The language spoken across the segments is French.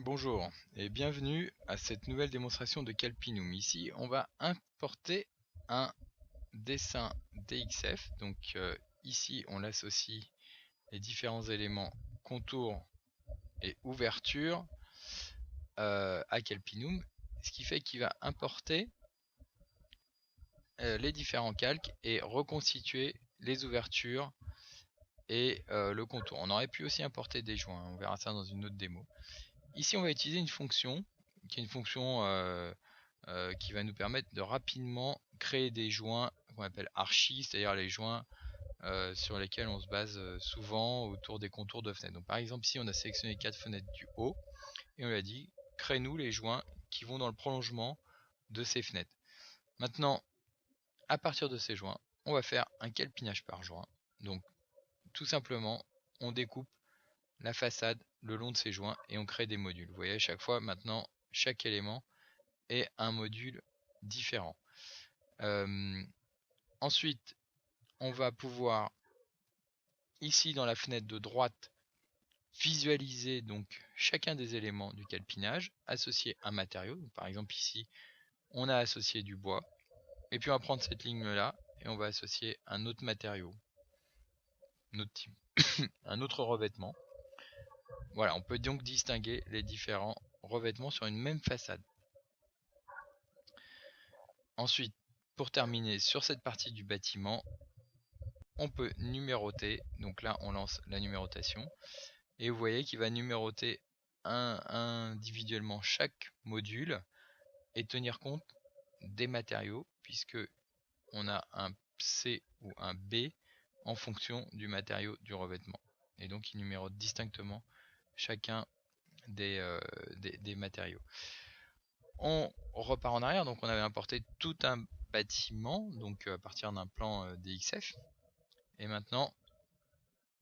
Bonjour et bienvenue à cette nouvelle démonstration de Calpinum. Ici, on va importer un dessin DXF. Donc ici, on l'associe les différents éléments contour et ouverture à Calpinum, ce qui fait qu'il va importer les différents calques et reconstituer les ouvertures et le contour. On aurait pu aussi importer des joints, on verra ça dans une autre démo. Ici, on va utiliser une fonction qui est une fonction qui va nous permettre de rapidement créer des joints qu'on appelle archi, c'est-à-dire les joints sur lesquels on se base souvent autour des contours de fenêtres. Donc par exemple ici on a sélectionné 4 fenêtres du haut et on lui a dit crée-nous les joints qui vont dans le prolongement de ces fenêtres. Maintenant à partir de ces joints on va faire un calpinage par joint. Donc tout simplement on découpe la façade le long de ces joints et on crée des modules. Vous voyez à chaque fois maintenant chaque élément est un module différent. Ensuite, on va pouvoir ici dans la fenêtre de droite visualiser donc chacun des éléments du calpinage, associer un matériau. Donc, par exemple ici, on a associé du bois. Et puis on va prendre cette ligne là et on va associer un autre matériau, un autre type, un autre revêtement. Voilà, on peut donc distinguer les différents revêtements sur une même façade. Ensuite, pour terminer sur cette partie du bâtiment, on peut numéroter. Donc là, on lance la numérotation. Et vous voyez qu'il va numéroter individuellement chaque module et tenir compte des matériaux, puisque on a un C ou un B en fonction du matériau du revêtement. Et donc il numérote distinctement chacun des matériaux. On repart en arrière, donc on avait importé tout un bâtiment, donc à partir d'un plan DXF. Et maintenant,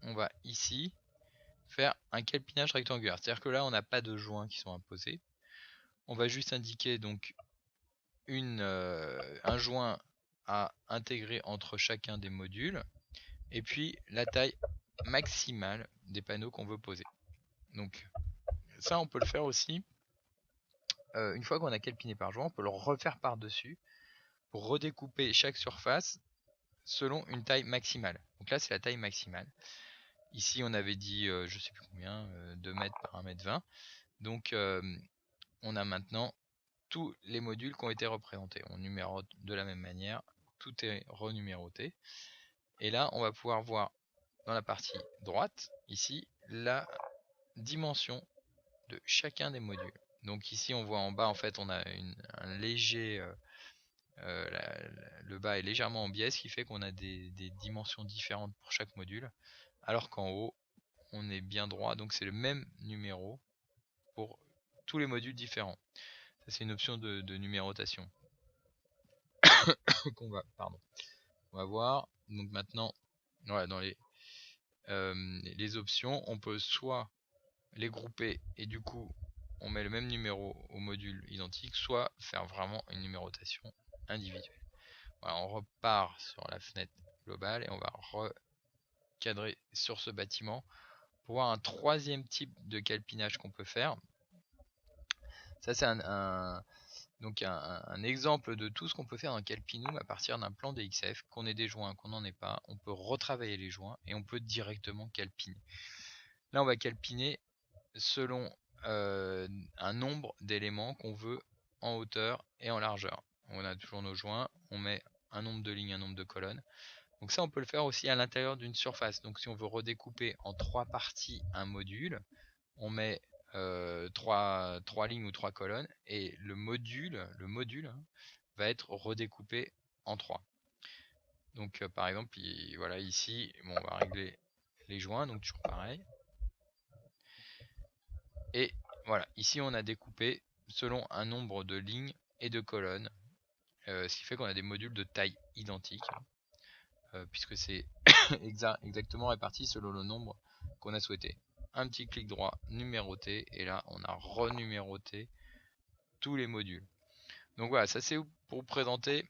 on va ici faire un calpinage rectangulaire. C'est-à-dire que là, on n'a pas de joints qui sont imposés. On va juste indiquer donc un joint à intégrer entre chacun des modules et puis la taille maximale des panneaux qu'on veut poser. Donc ça, on peut le faire aussi. Une fois qu'on a calpiné par joint, on peut le refaire par-dessus pour redécouper chaque surface selon une taille maximale. Donc là, c'est la taille maximale. Ici, on avait dit, je sais plus combien, 2 mètres par 1 mètre 20. Donc, on a maintenant tous les modules qui ont été représentés. On numérote de la même manière, tout est renuméroté. Et là, on va pouvoir voir dans la partie droite, ici, la dimension de chacun des modules. Donc ici, on voit en bas, en fait, on a un léger... le bas est légèrement en biais, ce qui fait qu'on a des dimensions différentes pour chaque module, alors qu'en haut, on est bien droit, donc c'est le même numéro pour tous les modules différents. Ça, c'est une option de numérotation on va voir. Donc maintenant, voilà, dans les options, on peut soit les grouper et du coup on met le même numéro au module identique, soit faire vraiment une numérotation individuelle. Voilà, on repart sur la fenêtre globale et on va recadrer sur ce bâtiment pour voir un troisième type de calpinage qu'on peut faire. Ça c'est donc un exemple de tout ce qu'on peut faire dans Calpinum à partir d'un plan DXF, qu'on ait des joints, qu'on n'en ait pas, on peut retravailler les joints et on peut directement calpiner. Là on va calpiner selon un nombre d'éléments qu'on veut en hauteur et en largeur. On a toujours nos joints, on met un nombre de lignes, un nombre de colonnes. Donc ça on peut le faire aussi à l'intérieur d'une surface. Donc si on veut redécouper en 3 parties un module, on met 3 lignes ou 3 colonnes et le module hein, va être redécoupé en 3. Donc par exemple, voilà ici, bon, on va régler les joints, donc toujours pareil. Et voilà, ici on a découpé selon un nombre de lignes et de colonnes, ce qui fait qu'on a des modules de taille identique, puisque c'est exactement réparti selon le nombre qu'on a souhaité. Un petit clic droit, numéroter, et là on a renuméroté tous les modules. Donc voilà, ça c'est pour vous présenter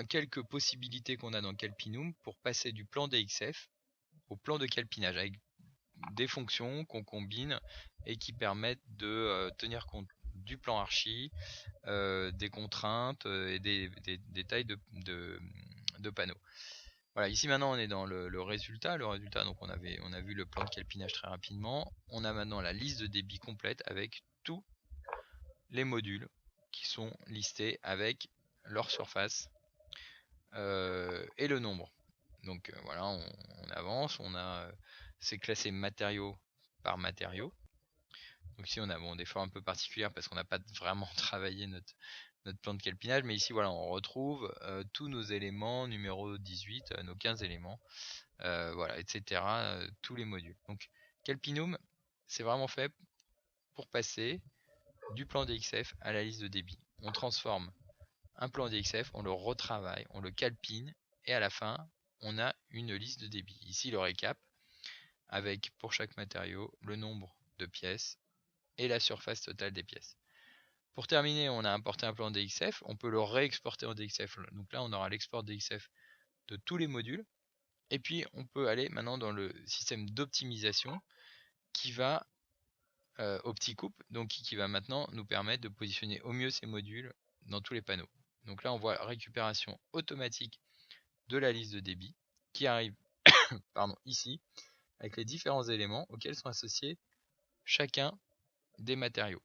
quelques possibilités qu'on a dans Calpinum pour passer du plan DXF au plan de calpinage avec des fonctions qu'on combine et qui permettent de tenir compte du plan archi, des contraintes et des tailles de panneaux. Voilà, ici maintenant on est dans le résultat. Le résultat, donc on a vu le plan de calpinage très rapidement. On a maintenant la liste de débit complète avec tous les modules qui sont listés avec leur surface et le nombre. Donc voilà, on avance, c'est classé matériau par matériau. Donc ici on a des formes un peu particulières parce qu'on n'a pas vraiment travaillé notre plan de calpinage, mais ici voilà, on retrouve tous nos éléments, numéro 18, nos 15 éléments, voilà, etc. Tous les modules. Donc Calpinum, c'est vraiment fait pour passer du plan DXF à la liste de débit. On transforme un plan DXF, on le retravaille, on le calpine, et à la fin, on a une liste de débit. Ici, le récap, avec pour chaque matériau, le nombre de pièces et la surface totale des pièces. Pour terminer, on a importé un plan DXF, on peut le réexporter en DXF. Donc là, on aura l'export DXF de tous les modules. Et puis, on peut aller maintenant dans le système d'optimisation qui va OptiCoupe, donc qui va maintenant nous permettre de positionner au mieux ces modules dans tous les panneaux. Donc là, on voit récupération automatique de la liste de débit qui arrive ici avec les différents éléments auxquels sont associés chacun des matériaux.